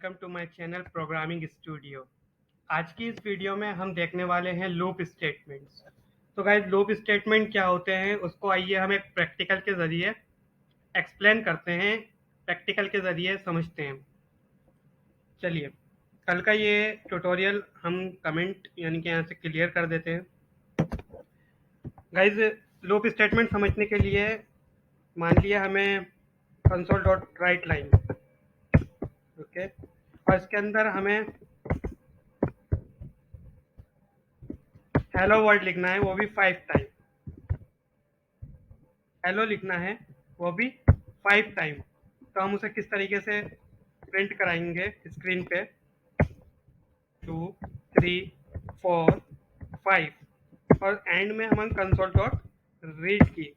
Welcome to my channel programming studio. आज की इस वीडियो में हम देखने वाले हैं लूप स्टेटमेंट्स। तो गाइस, लूप स्टेटमेंट क्या होते हैं उसको आइए हम एक प्रैक्टिकल के ज़रिए एक्सप्लेन करते हैं, प्रैक्टिकल के ज़रिए समझते हैं। चलिए, कल का ये ट्यूटोरियल हम कमेंट यानी कि यहाँ से क्लियर कर देते हैं। गाइस, लूप स्टेटमेंट समझने के लिए मान लिया हमें console dot right line, okay, और इसके अंदर हमें हेलो वर्ड लिखना है, वो भी 5 टाइम। हेलो लिखना है, वो भी 5 टाइम। तो हम उसे किस तरीके से प्रिंट कराएंगे स्क्रीन पे? 2, 3, 4, 5 और एंड में हम कंसोल डॉट रीड की।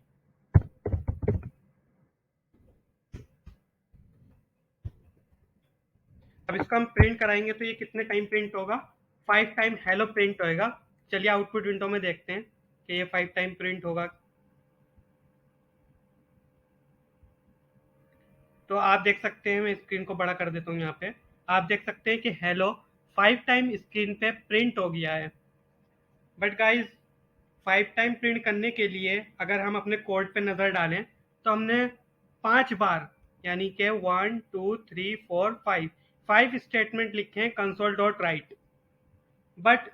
अब इसको हम प्रिंट कराएंगे तो ये कितने टाइम प्रिंट होगा? 5 टाइम हेलो प्रिंट होएगा। चलिए आउटपुट विंडो में देखते हैं कि ये 5 टाइम प्रिंट होगा। तो आप देख सकते हैं, मैं स्क्रीन को बड़ा कर देता हूँ। यहाँ पे आप देख सकते हैं कि हेलो 5 टाइम स्क्रीन पे प्रिंट हो गया है। बट गाइज, 5 टाइम प्रिंट करने के लिए अगर हम अपने कोड पे नज़र डालें तो हमने 5 बार यानी कि 1, 2, 3, 4, 5 स्टेटमेंट लिखे हैं कंसोल डॉट राइट। बट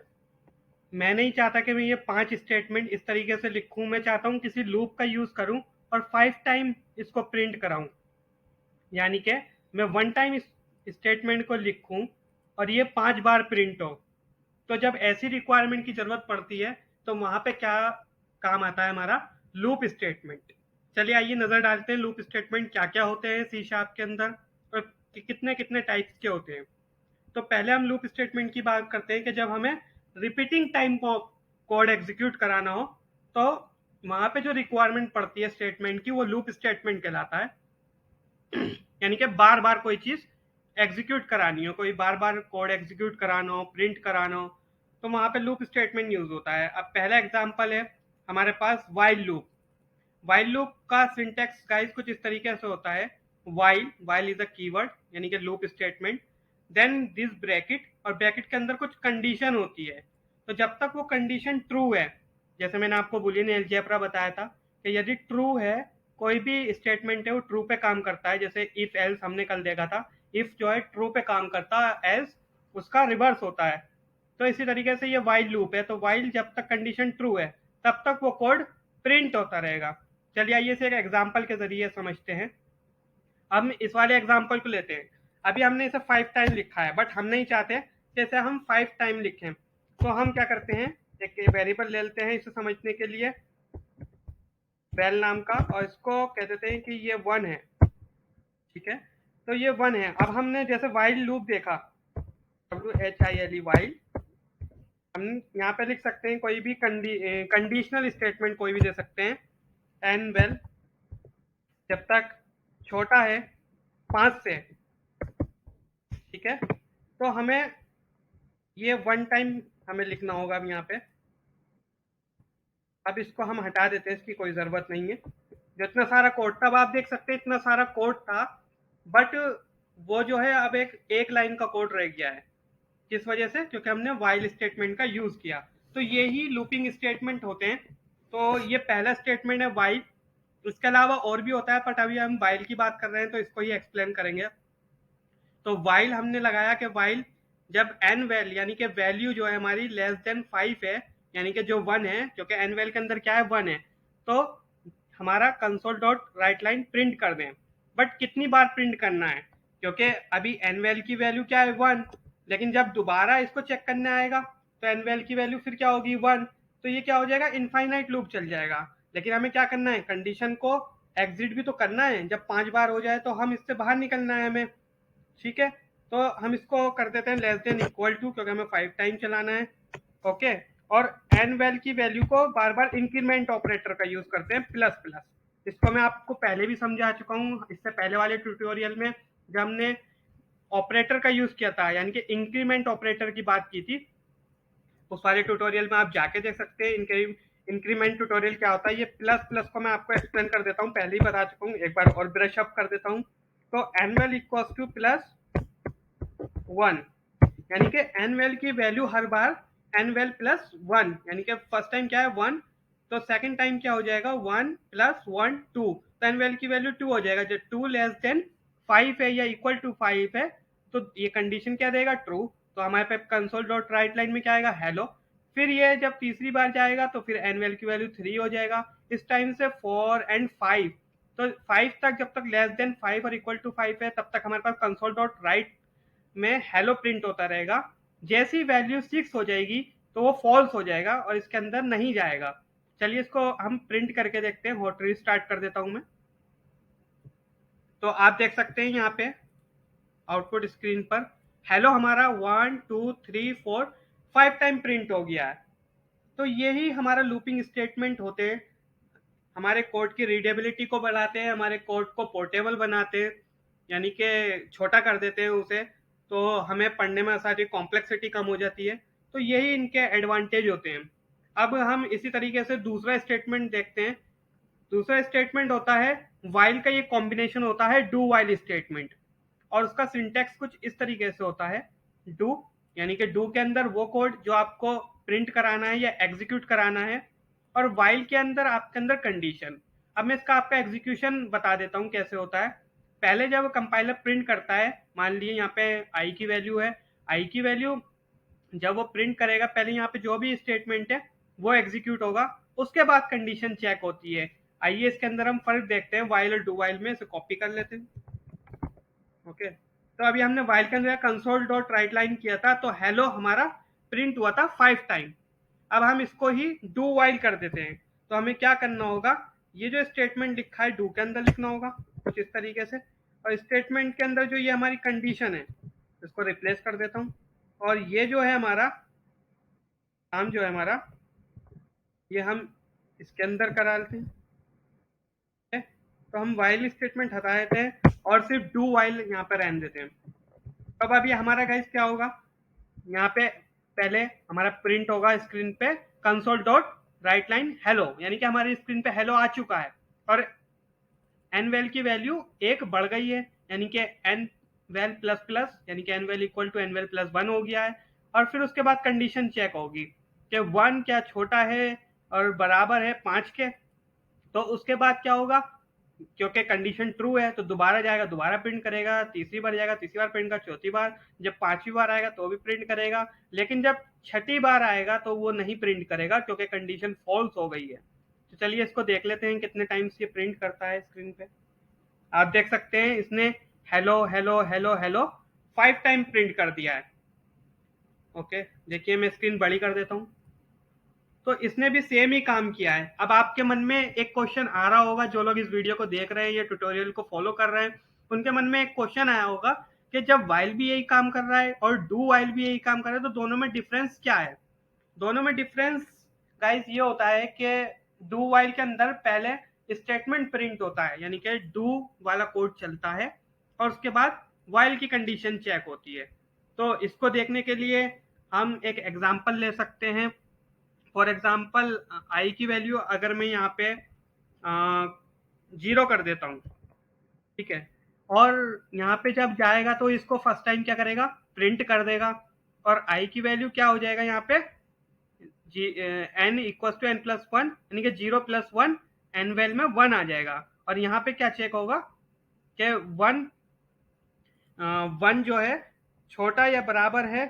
मैं नहीं चाहता कि मैं ये 5 स्टेटमेंट इस तरीके से लिखूं। मैं चाहता हूं किसी लूप का यूज़ करूं और 5 टाइम इसको प्रिंट कराऊं, यानी कि मैं 1 टाइम इस स्टेटमेंट को लिखूं और ये 5 बार प्रिंट हो। तो जब ऐसी रिक्वायरमेंट की ज़रूरत पड़ती है तो वहाँ पे क्या काम आता है? हमारा लूप स्टेटमेंट। चलिए आइए नज़र डालते हैं लूप स्टेटमेंट क्या क्या होते हैं सी शार्प के अंदर और कितने कितने टाइप्स के होते हैं। तो पहले हम लूप स्टेटमेंट की बात करते हैं कि जब हमें रिपीटिंग टाइम कोड एग्जीक्यूट कराना हो तो वहाँ पे जो रिक्वायरमेंट पड़ती है स्टेटमेंट की, वो लूप स्टेटमेंट कहलाता है। यानी कि बार बार कोई चीज़ एग्जीक्यूट करानी हो, कोई बार बार कोड एग्जीक्यूट कराना हो, प्रिंट कराना हो, तो वहाँ पे लूप स्टेटमेंट यूज होता है। अब पहला एग्जांपल है हमारे पास वाइल लूप। वाइल लूप का सिंटेक्स गाइस कुछ इस तरीके से होता है। वाइल इज अ कीवर्ड यानी कि loop statement, then this bracket, और ब्रैकेट के अंदर कुछ कंडीशन होती है। तो जब तक वो कंडीशन ट्रू है, जैसे मैंने आपको बूलियन अलजेब्रा बताया था कि यदि ट्रू है, कोई भी स्टेटमेंट है वो ट्रू पे काम करता है। जैसे इफ एल्स हमने कल देखा था, इफ जो है ट्रू पे काम करता है, एल्स उसका रिवर्स होता है। तो इसी तरीके से ये वाइल लूप है। तो वाइल जब तक कंडीशन ट्रू है तब तक वो कोड प्रिंट होता रहेगा। चलिए आइए इसे एक एग्जाम्पल के जरिए समझते हैं। हम इस वाले एग्जाम्पल को लेते हैं। अभी हमने इसे 5 टाइम लिखा है, बट हम नहीं चाहते कि इसे हम 5 टाइम लिखें। तो हम क्या करते हैं, एक वेरिएबल ले लेते हैं इसे समझने के लिए, वेल नाम का, और इसको कह देते हैं कि ये 1 है। ठीक है, तो ये 1 है। अब हमने जैसे वाइल लूप देखा, WHILE वाइल, हम यहाँ पे लिख सकते हैं कोई भी कंडीशनल स्टेटमेंट कोई भी दे सकते हैं। एन वेल जब तक छोटा है 5 से, ठीक है, तो हमें ये 1 टाइम हमें लिखना होगा। अब यहाँ पे अब इसको हम हटा देते हैं, इसकी कोई ज़रूरत नहीं है। जो इतना सारा कोड था, अब आप देख सकते हैं इतना सारा कोड था, बट वो जो है अब एक लाइन का कोड रह गया है। किस वजह से? क्योंकि हमने वाइल स्टेटमेंट का यूज़ किया। तो ये ही लूपिंग स्टेटमेंट होते हैं। तो ये पहला स्टेटमेंट है वाइल। इसके अलावा और भी होता है, बट अभी हम वाइल की बात कर रहे हैं तो इसको ही एक्सप्लेन करेंगे। तो वाइल हमने लगाया कि वाइल जब एन वेल यानी कि वैल्यू जो है हमारी लेस देन 5 है, यानी कि जो 1 है, क्योंकि एन वेल के अंदर क्या है, 1 है, तो हमारा console dot right line print कर दें। बट कितनी बार प्रिंट करना है? क्योंकि अभी एन वेल की वैल्यू क्या है, 1, लेकिन जब दोबारा इसको चेक करने आएगा तो एन वेल की वैल्यू फिर क्या होगी, 1। तो ये क्या हो जाएगा, इनफाइनाइट लूप चल जाएगा। लेकिन हमें क्या करना है, कंडीशन को एग्जिट भी तो करना है। जब 5 बार हो जाए तो हम इससे बाहर निकलना है हमें। ठीक है, तो हम इसको कर देते हैं लेस देन इक्वल टू, क्योंकि हमें 5 टाइम चलाना है। ओके, और एन वेल की वैल्यू को बार बार इंक्रीमेंट ऑपरेटर का यूज करते हैं, प्लस प्लस। इसको मैं आपको पहले भी समझा चुका हूँ, इससे पहले वाले ट्यूटोरियल में जब हमने ऑपरेटर का यूज किया था, यानी कि इंक्रीमेंट ऑपरेटर की बात की थी, उस वाले ट्यूटोरियल में आप जाके देख सकते हैं इंक्रीमेंट ट्यूटोरियल क्या होता है। ये प्लस प्लस को मैं आपको एक्सप्लेन कर देता हूँ, पहले ही बता चुका हूँ, एक बार और ब्रश अप कर देता हूँ। तो एनुअल इक्वल्स टू प्लस 1, यानी कि एन वेल की वैल्यू हर बार एन वेल प्लस 1, यानी कि फर्स्ट टाइम क्या है 1, तो सेकंड टाइम क्या हो जाएगा 1 प्लस 1 2, तो एन वेल की वैल्यू 2 हो जाएगा। जब 2 लेस देन 5 है या इक्वल टू 5 है तो ये कंडीशन क्या देगा ट्रू, तो हमारे पे कंसोल डॉट राइट लाइन में क्या आएगा हेलो। फिर ये जब तीसरी बार जाएगा तो फिर एन वेल की वैल्यू 3 हो जाएगा। इस टाइम से 4 एंड 5, तो 5 तक जब तक लेस देन 5 और इक्वल टू 5 है तब तक हमारे पास कंसोल डॉट राइट में हेलो प्रिंट होता रहेगा। जैसी वैल्यू 6 हो जाएगी तो वो फॉल्स हो जाएगा और इसके अंदर नहीं जाएगा। चलिए इसको हम प्रिंट करके देखते हैं। हॉट रीस्टार्ट कर देता हूं मैं। तो आप देख सकते हैं यहाँ पे आउटपुट स्क्रीन पर हेलो हमारा 1 2 3 4 5 टाइम प्रिंट हो गया है। तो यही हमारा लूपिंग स्टेटमेंट होते हैं, हमारे कोड की रीडेबिलिटी को बढ़ाते हैं, हमारे कोड को पोर्टेबल बनाते हैं, यानी कि छोटा कर देते हैं उसे, तो हमें पढ़ने में आसानी, कॉम्प्लेक्सिटी कम हो जाती है। तो यही इनके एडवांटेज होते हैं। अब हम इसी तरीके से दूसरा स्टेटमेंट देखते हैं। दूसरा स्टेटमेंट होता है वाइल का, ये कॉम्बिनेशन होता है डू वाइल स्टेटमेंट, और उसका सिंटैक्स कुछ इस तरीके से होता है। डू यानी कि डू के अंदर वो कोड जो आपको प्रिंट कराना है या एग्जीक्यूट कराना है, और वाइल के अंदर आपके अंदर कंडीशन। अब मैं इसका आपका एग्जीक्यूशन बता देता हूँ कैसे होता है। पहले जब कंपाइलर प्रिंट करता है, मान लीजिए यहाँ पे आई की वैल्यू है, आई की वैल्यू जब वो प्रिंट करेगा पहले यहाँ पे जो भी स्टेटमेंट है वो एग्जीक्यूट होगा, उसके बाद कंडीशन चेक होती है। आइए इसके अंदर हम फर्क देखते हैं वाइल और डू वाइल में, इसे कॉपी कर लेते हैं। ओके, तो अभी हमने वाइल के अंदर कंसोल डॉट राइट लाइन किया था तो हेलो हमारा प्रिंट हुआ था 5 टाइम। अब हम इसको ही डू वाइल कर देते हैं। तो हमें क्या करना होगा, ये जो स्टेटमेंट लिखा है डू के अंदर लिखना होगा कुछ इस तरीके से, और स्टेटमेंट के अंदर जो ये हमारी कंडीशन है इसको रिप्लेस कर देता हूँ, और ये जो है हमारा काम जो है हमारा ये हम इसके अंदर करा लेते हैं। तो हम वाइल स्टेटमेंट हटा देते हैं और सिर्फ डू वाइल यहाँ पर रहने देते हैं। अब अभी हमारा गाइस क्या होगा, यहाँ पे पहले हमारा प्रिंट होगा स्क्रीन पे console dot right line hello, यानी कि हमारी स्क्रीन पे हेलो आ चुका है, और एन वेल की वैल्यू एक बढ़ गई है, यानी कि एन वेल प्लस प्लस, यानी कि n val equal to n val plus 1 हो गया है। और फिर उसके बाद कंडीशन चेक होगी कि 1 क्या छोटा है और बराबर है 5 के, तो उसके बाद क्या होगा, क्योंकि कंडीशन ट्रू है तो दोबारा जाएगा, दोबारा प्रिंट करेगा, तीसरी बार जाएगा, तीसरी बार प्रिंट करेगा, चौथी बार, जब पांचवी बार आएगा तो भी प्रिंट करेगा, लेकिन जब छठी बार आएगा तो वो नहीं प्रिंट करेगा क्योंकि कंडीशन फॉल्स हो गई है। तो चलिए इसको देख लेते हैं कितने टाइम्स ये प्रिंट करता है स्क्रीन पे। आप देख सकते हैं इसने hello hello hello hello 5 time print कर दिया है। ओके, देखिए मैं स्क्रीन बड़ी कर देता हूँ। तो इसने भी सेम ही काम किया है। अब आपके मन में एक क्वेश्चन आ रहा होगा, जो लोग इस वीडियो को देख रहे हैं या ट्यूटोरियल को फॉलो कर रहे हैं, उनके मन में एक क्वेश्चन आया होगा कि जब वाइल भी यही काम कर रहा है और डू वाइल भी यही काम कर रहा है तो दोनों में डिफरेंस क्या है। दोनों में डिफरेंस गाइस ये होता है कि डू वाइल के अंदर पहले स्टेटमेंट प्रिंट होता है, यानी कि डू वाला कोड चलता है और उसके बाद वाइल की कंडीशन चेक होती है। तो इसको देखने के लिए हम एक एग्जांपल ले सकते हैं। फॉर एग्जाम्पल आई की वैल्यू अगर मैं यहाँ पे 0 कर देता हूँ, ठीक है, और यहाँ पे जब जाएगा तो इसको फर्स्ट टाइम क्या करेगा, प्रिंट कर देगा, और आई की वैल्यू क्या हो जाएगा यहाँ पे n equal to n plus 1, यानी कि 0 प्लस 1, एन वेल में 1 आ जाएगा, और यहाँ पे क्या चेक होगा कि 1 जो है छोटा या बराबर है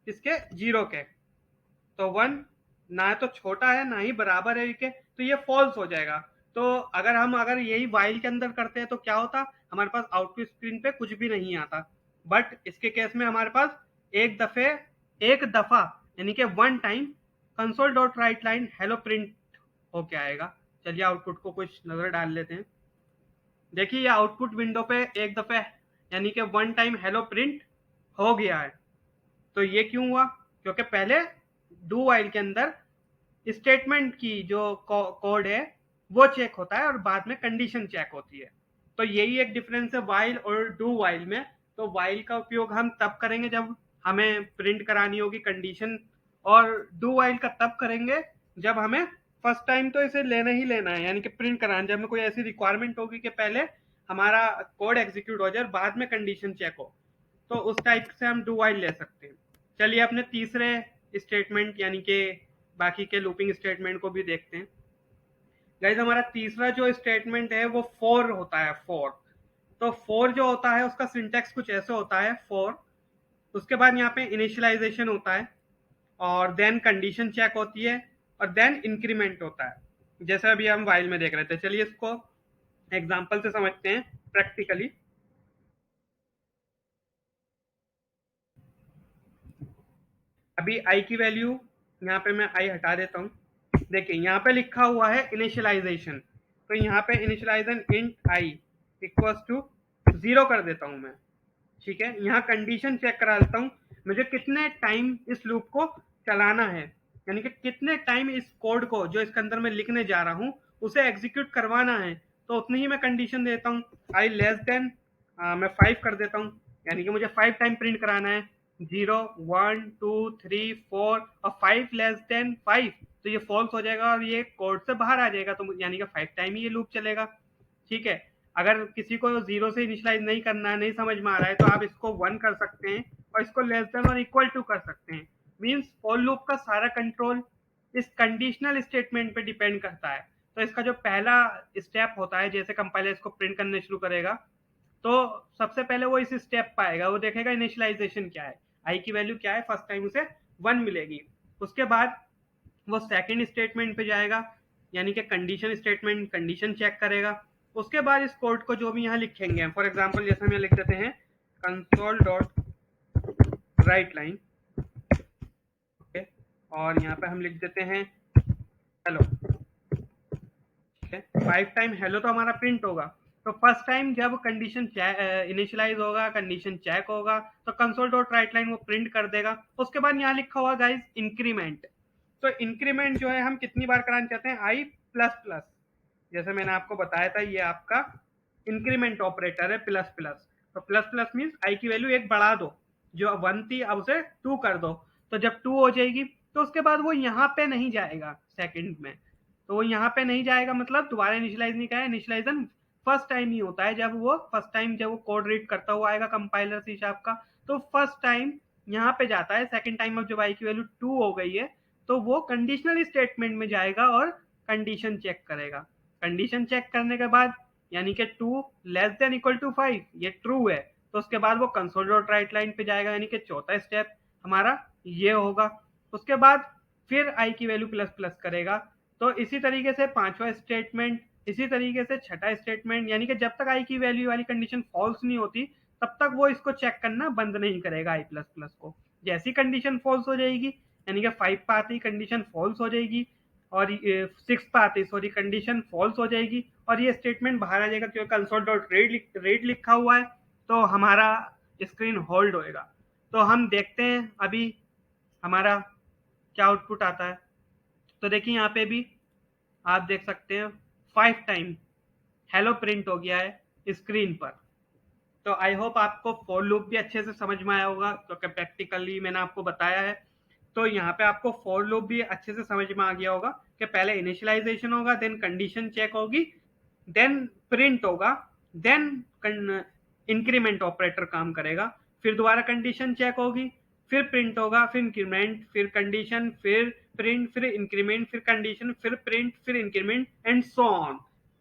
इसके 0 के, तो 1 ना तो छोटा है ना ही बराबर है के, तो ये फॉल्स हो जाएगा। तो अगर यही वाइल के अंदर करते हैं तो क्या होता, हमारे पास आउटपुट स्क्रीन पे कुछ भी नहीं आता, बट इसके केस में हमारे पास एक दफा यानी कि 1 time console dot right line hello print होके आएगा। चलिए आउटपुट को कुछ नजर डाल लेते हैं। देखिए ये आउटपुट विंडो पे एक दफे यानी कि 1 टाइम हेलो प्रिंट हो गया है। तो ये क्यों हुआ, क्योंकि पहले डू वाइल के अंदर स्टेटमेंट की जो कोड है वो चेक होता है और बाद में कंडीशन चेक होती है। तो यही एक डिफरेंस है वाइल और डू वाइल में। तो वाइल का उपयोग हम तब करेंगे जब हमें प्रिंट करानी होगी कंडीशन, और डू वाइल का तब करेंगे जब हमें फर्स्ट टाइम तो इसे लेना ही लेना है, यानी कि प्रिंट कराना, जब हमें कोई ऐसी रिक्वायरमेंट होगी कि पहले हमारा कोड एग्जीक्यूट हो जाए बाद में कंडीशन चेक हो। तो उस टाइप से हम डू वाइल ले सकते हैं। चलिए अपने तीसरे स्टेटमेंट यानी कि बाकी के लूपिंग स्टेटमेंट को भी देखते हैं। गाइस हमारा तीसरा जो स्टेटमेंट है वो फॉर होता है, फॉर। तो फॉर जो होता है उसका सिंटेक्स कुछ ऐसे होता है, फॉर, उसके बाद यहाँ पे इनिशियलाइजेशन होता है और देन कंडीशन चेक होती है और देन इंक्रीमेंट होता है, जैसे अभी हम वाइल में देख रहे थे। चलिए इसको एग्जांपल से समझते हैं प्रैक्टिकली। अभी आई की वैल्यू यहाँ पे मैं आई हटा देता हूँ। देखिए यहाँ पे लिखा हुआ है इनिशियलाइजेशन, तो यहाँ पे initialization int I equals to 0 कर देता हूँ मैं। ठीक है, यहाँ कंडीशन चेक करा लेता हूँ मुझे कितने टाइम इस लूप को चलाना है, यानी कि कितने टाइम इस कोड को जो इसके अंदर मैं लिखने जा रहा हूँ उसे एग्जीक्यूट करवाना है। तो उतनी ही मैं कंडीशन देता हूँ, आई लेस देन मैं 5 कर देता हूँ, यानी कि मुझे 5 टाइम प्रिंट कराना है। 0 1 2 3 4 और 5 लेस देन 5, तो ये फॉल्स हो जाएगा और ये कोड से बाहर आ जाएगा, तो यानी कि 5 टाइम ही ये लूप चलेगा। ठीक है, अगर किसी को 0 से इनिशियलाइज नहीं करना है, नहीं समझ में आ रहा है, तो आप इसको 1 कर सकते हैं और इसको लेस देन और इक्वल टू कर सकते हैं। मीन्स फॉर लूप का सारा कंट्रोल इस कंडीशनल स्टेटमेंट पे डिपेंड करता है। तो इसका जो पहला स्टेप होता है, जैसे कंपाइलर इसको प्रिंट करने शुरू करेगा, तो सबसे पहले वो इस स्टेप पर आएगा, वो देखेगा इनिशियलाइजेशन क्या है, आई की वैल्यू क्या है, फर्स्ट टाइम उसे 1 मिलेगी। उसके बाद वो सेकंड स्टेटमेंट पे जाएगा, यानी कि कंडीशन स्टेटमेंट, कंडीशन चेक करेगा। उसके बाद इस कोड को जो भी यहाँ लिखेंगे, फॉर एग्जांपल जैसे हम यहाँ लिख देते हैं console dot right line, okay, और यहाँ पे हम लिख देते हैं हेलो। 5 टाइम हेलो तो हमारा प्रिंट होगा। तो फर्स्ट टाइम जब कंडीशन इनिशियलाइज होगा, कंडीशन चेक होगा, तो कंसोल डॉट राइट लाइन वो प्रिंट कर देगा। उसके बाद यहाँ लिखा हुआ गाइस इंक्रीमेंट, तो इंक्रीमेंट जो है हम कितनी बार कराना चाहते हैं, आई प्लस प्लस, जैसे मैंने आपको बताया था ये आपका इंक्रीमेंट ऑपरेटर है, प्लस प्लस। तो प्लस प्लस मीन्स आई की वैल्यू एक बढ़ा दो, जो 1 थी अब उसे 2 कर दो। तो जब 2 हो जाएगी तो उसके बाद वो यहाँ पे नहीं जाएगा सेकंड में, तो वो यहाँ पे नहीं जाएगा, मतलब दोबारा इनिशियलाइज नहीं करेगा। इनिशियलाइजेशन फर्स्ट टाइम ही होता है, जब वो फर्स्ट टाइम जब वो कोड रीड करता हुआ आएगा कंपाइलर सी शार्प का, तो फर्स्ट टाइम यहाँ पे जाता है। सेकंड टाइम अब जब आई की वैल्यू 2 हो गई है तो वो कंडीशनल स्टेटमेंट में जाएगा और कंडीशन चेक करेगा। कंडीशन चेक करने के बाद यानी कि 2 लेस देन इक्वल टू 5 ये ट्रू है, तो उसके बाद वो कंसोल डॉट राइट लाइन पे जाएगा, यानी कि चौथा स्टेप हमारा ये होगा। उसके बाद फिर आई की वैल्यू प्लस प्लस करेगा। तो इसी तरीके से पांचवा स्टेटमेंट, इसी तरीके से छठा स्टेटमेंट, यानी कि जब तक आई की वैल्यू वाली कंडीशन फॉल्स नहीं होती तब तक वो इसको चेक करना बंद नहीं करेगा आई प्लस प्लस को। जैसी कंडीशन फॉल्स हो जाएगी, यानी कि 5 पे आते ही कंडीशन फॉल्स हो जाएगी और 6 पे आते ही सॉरी कंडीशन फॉल्स हो जाएगी और ये स्टेटमेंट बाहर आ जाएगा, क्योंकि कंसोल डॉट रेड लिखा हुआ है, तो हमारा स्क्रीन होल्ड होएगा। तो हम देखते हैं अभी हमारा क्या आउटपुट आता है। तो देखिए यहाँ पे भी आप देख सकते हैं 5 टाइम हेलो प्रिंट हो गया है स्क्रीन पर। तो आई होप आपको फॉर लूप भी अच्छे से समझ में आया होगा, क्योंकि प्रैक्टिकली मैंने आपको बताया है। तो यहाँ पे आपको फॉर लूप भी अच्छे से समझ में आ गया होगा कि पहले इनिशियलाइजेशन होगा, देन कंडीशन चेक होगी, देन प्रिंट होगा, देन इंक्रीमेंट ऑपरेटर काम करेगा, फिर दोबारा कंडीशन चेक होगी, फिर प्रिंट होगा, फिर इंक्रीमेंट, फिर कंडीशन, फिर प्रिंट, फिर इंक्रीमेंट, फिर कंडीशन, फिर प्रिंट, फिर इंक्रीमेंट एंड सो ऑन।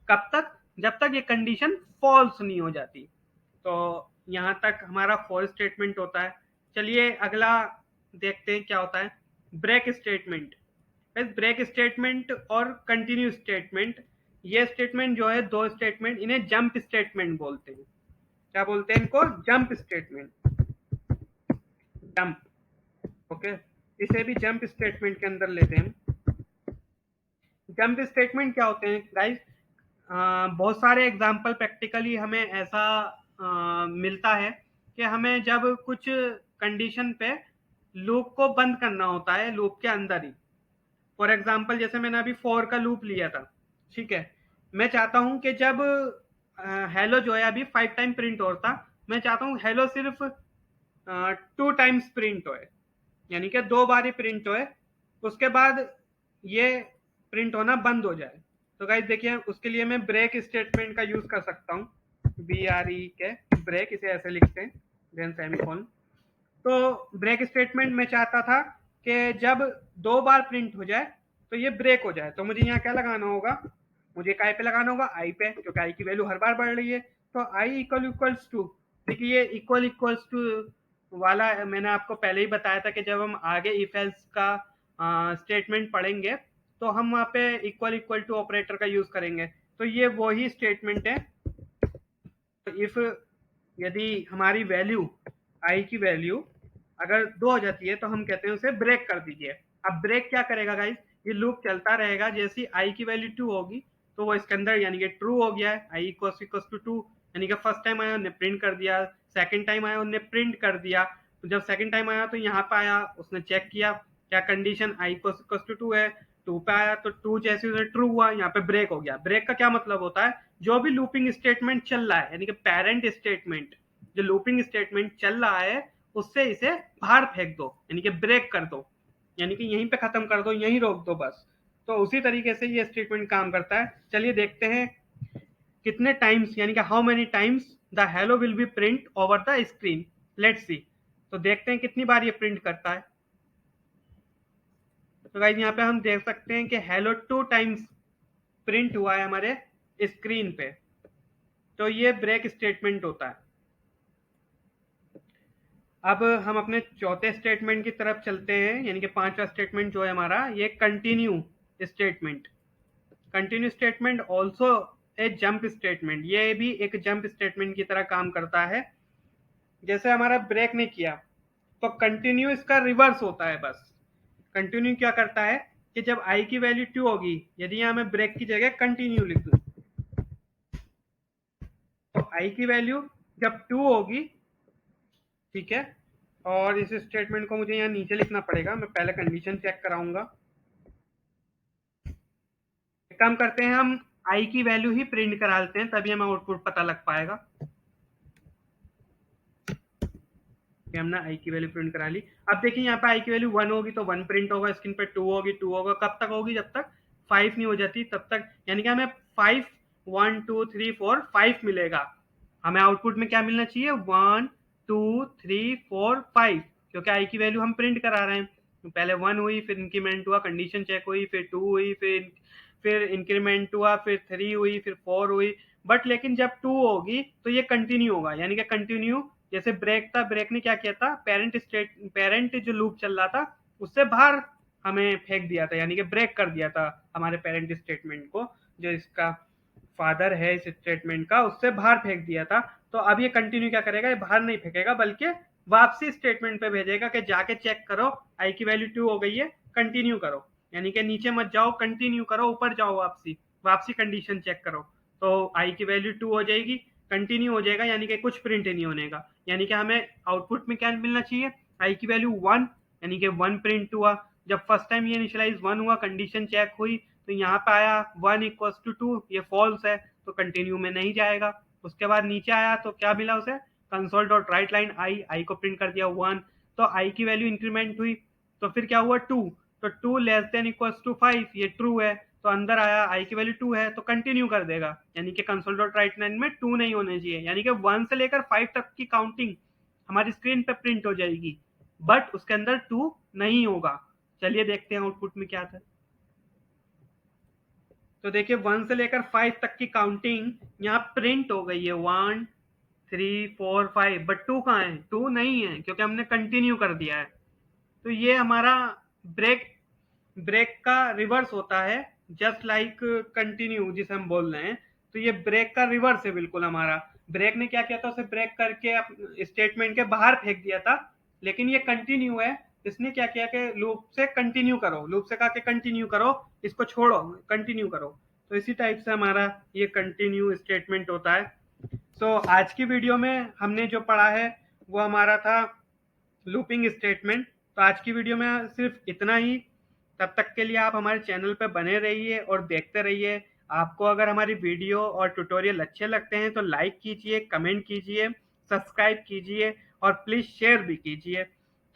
कब तक, जब तक ये कंडीशन फॉल्स नहीं हो जाती। तो यहाँ तक हमारा फॉर स्टेटमेंट होता है। चलिए अगला देखते हैं क्या होता है, ब्रेक स्टेटमेंट। ब्रेक स्टेटमेंट और कंटिन्यू स्टेटमेंट, ये स्टेटमेंट जो है दो स्टेटमेंट, इन्हें जंप स्टेटमेंट बोलते हैं। क्या बोलते हैं इनको, जंप स्टेटमेंट, जंप, ओके, इसे भी जंप स्टेटमेंट के अंदर लेते हैं। जंप स्टेटमेंट क्या होते हैं गाइस, बहुत सारे एग्जाम्पल प्रैक्टिकली हमें ऐसा मिलता है कि हमें जब कुछ कंडीशन पे लूप को बंद करना होता है लूप के अंदर ही। फॉर एग्जाम्पल जैसे मैंने अभी फॉर का लूप लिया था, ठीक है, मैं चाहता हूं कि जब हेलो जो है अभी 5 टाइम प्रिंट होता, मैं चाहता हूं हेलो सिर्फ 2 टाइम्स प्रिंट होए, यानी कि 2 बार ही प्रिंट होए, उसके बाद ये प्रिंट होना बंद हो जाए। तो गाइस देखिए उसके लिए मैं ब्रेक स्टेटमेंट का यूज कर सकता हूँ, BRE के ब्रेक, इसे ऐसे लिखते हैं। Then semicolon. तो ब्रेक स्टेटमेंट में चाहता था कि जब 2 बार प्रिंट हो जाए तो ये ब्रेक हो जाए। तो मुझे यहाँ क्या लगाना होगा, मुझे काय पे लगाना होगा, आई पे, क्योंकि आई की वैल्यू हर बार बढ़ रही है। तो आई इक्वल्स टू, देखिए ये इक्वल्स टू वाला मैंने आपको पहले ही बताया था कि जब हम आगे इफ एल्स का स्टेटमेंट पढ़ेंगे तो हम वहाँ पे इक्वल टू ऑपरेटर का यूज करेंगे। तो ये वही स्टेटमेंट है। इफ यदि हमारी वैल्यू आई की वैल्यू अगर 2 हो जाती है तो हम कहते हैं उसे ब्रेक कर दीजिए। अब ब्रेक क्या करेगा गाइस, ये लूप चलता रहेगा, जैसी आई की वैल्यू 2 होगी तो वो इसके अंदर यानी कि ट्रू हो गया है, आई इक्वल्स टू 2, यानी कि फर्स्ट टाइम आया उन्हें प्रिंट कर दिया, सेकंड टाइम आया उन्हें प्रिंट कर दिया। तो जब सेकंड टाइम आया तो यहाँ पे आया, उसने चेक किया क्या कंडीशन आई इक्वल्स टू 2 है, 2 पे आया तो 2 जैसे उसे ट्रू हुआ, यहाँ पे ब्रेक हो गया। ब्रेक का क्या मतलब होता है, जो भी लूपिंग स्टेटमेंट चल रहा है यानी कि पेरेंट स्टेटमेंट, जो लूपिंग स्टेटमेंट चल रहा है उससे इसे बाहर फेंक दो, यानी कि ब्रेक कर दो, यानी कि यहीं पे खत्म कर दो, यहीं रोक दो बस। तो उसी तरीके से ये स्टेटमेंट काम करता है। चलिए देखते हैं कितने टाइम्स, यानी कि how many times the hello will be print over the screen. Let's see. तो देखते हैं कितनी बार ये प्रिंट करता है। तो गाइस यहाँ पे हम देख सकते हैं कि हेलो 2 टाइम्स प्रिंट हुआ है हमारे स्क्रीन पे। तो ये ब्रेक स्टेटमेंट होता है। अब हम अपने चौथे स्टेटमेंट की तरफ चलते हैं, यानी कि 5वां स्टेटमेंट जो है हमारा, ये continue statement. Continue statement also a jump statement, ये भी एक जंप स्टेटमेंट की तरह काम करता है। जैसे हमारा ब्रेक ने किया तो कंटिन्यू इसका रिवर्स होता है। बस कंटिन्यू क्या करता है कि जब आई की वैल्यू 2 होगी, यदि यहाँ मैं ब्रेक की जगह कंटिन्यू लिख दूं, तो आई की वैल्यू जब 2 होगी, ठीक है, और इस स्टेटमेंट को मुझे यहाँ नीचे लिखना पड़ेगा, मैं पहले कंडीशन चेक कराऊंगा। एक काम करते हैं, हम आई की वैल्यू ही प्रिंट करा लेते हैं, तभी हमें आउटपुट पता लग पाएगा कि हमने आई की वैल्यू प्रिंट करा ली। अब देखिए यहाँ पे आई की वैल्यू 1 होगी तो 1 प्रिंट होगा, स्क्रीन पे 2 होगी 2 होगा। कब तक होगी, जब तक 5 नहीं हो जाती तब तक, यानी कि हमें 5 1 2 3 4 5 मिलेगा। हमें आउटपुट में क्या मिलना चाहिए, 1 2 3 4 5, क्योंकि आई की वैल्यू हम प्रिंट करा रहे हैं। तो पहले 1 हुई, फिर इंक्रीमेंट हुआ, कंडीशन चेक हुई, फिर 2 हुई, फिर इंक्रीमेंट हुआ, फिर 3 हुई, फिर 4 हुई। बट लेकिन जब 2 होगी तो ये कंटिन्यू होगा, यानी कि कंटिन्यू। जैसे ब्रेक था, ब्रेक ने क्या किया था, पेरेंट जो लूप चल रहा था उससे बाहर हमें फेंक दिया था, यानी कि ब्रेक कर दिया था हमारे पेरेंट स्टेटमेंट को, जो इसका फादर है इस स्टेटमेंट का, उससे बाहर फेंक दिया था। तो अब ये कंटिन्यू क्या करेगा, ये बाहर नहीं फेंकेगा बल्कि वापसी स्टेटमेंट पे भेजेगा कि जाके चेक करो आई की वैल्यू 2 हो गई है, कंटिन्यू करो, यानी कि नीचे मत जाओ, कंटिन्यू करो, ऊपर जाओ, वापसी कंडीशन चेक करो। तो आई की वैल्यू 2 हो जाएगी, कंटिन्यू हो जाएगा, यानी कि कुछ प्रिंट नहीं होने का। यानी कि हमें आउटपुट में क्या मिलना चाहिए, आई की वैल्यू 1, यानी कि 1 प्रिंट हुआ। जब फर्स्ट टाइम ये इनिशियलाइज 1 हुआ, कंडीशन चेक हुई, तो यहाँ पे आया 1 इक्वल्स टू 2, ये फॉल्स है तो कंटिन्यू में नहीं जाएगा। उसके बाद नीचे आया तो क्या मिला उसे, कंसोल डॉट राइट लाइन आई को प्रिंट कर दिया 1, तो आई की वैल्यू इंक्रीमेंट हुई, तो फिर क्या हुआ 2, तो 2 लेस देन इक्वल्स टू 5, ये ट्रू है, तो अंदर आया आई की वैल्यू 2 है तो कंटिन्यू कर देगा, यानी कि कंसोल डॉट राइट लाइन में 2 नहीं होने चाहिए, यानी कि 1 से लेकर 5 तक की काउंटिंग हमारी स्क्रीन पे प्रिंट हो जाएगी, बट उसके अंदर 2 नहीं होगा। चलिए देखते हैं आउटपुट में क्या था। तो देखिए 1 से लेकर 5 तक की काउंटिंग यहाँ प्रिंट हो गई है, 1 3 4 5, बट 2 कहाँ है, 2 नहीं है क्योंकि हमने कंटिन्यू कर दिया है। तो ये हमारा ब्रेक ब्रेक का रिवर्स होता है, जस्ट लाइक कंटिन्यू जिसे हम बोल रहे हैं। तो ये ब्रेक का रिवर्स है बिल्कुल हमारा। ब्रेक ने क्या किया था, उसे ब्रेक करके स्टेटमेंट के बाहर फेंक दिया था, लेकिन ये कंटिन्यू है, इसने क्या किया कि लूप से कंटिन्यू करो, लूप से कहा कि कंटिन्यू करो, इसको छोड़ो, कंटिन्यू करो। तो इसी टाइप से हमारा ये कंटिन्यू स्टेटमेंट होता है। सो आज की वीडियो में हमने जो पढ़ा है वो हमारा था लूपिंग स्टेटमेंट। तो आज की वीडियो में सिर्फ इतना ही। तब तक के लिए आप हमारे चैनल पर बने रहिए और देखते रहिए। आपको अगर हमारी वीडियो और ट्यूटोरियल अच्छे लगते हैं तो लाइक कीजिए, कमेंट कीजिए, सब्सक्राइब कीजिए और प्लीज़ शेयर भी कीजिए।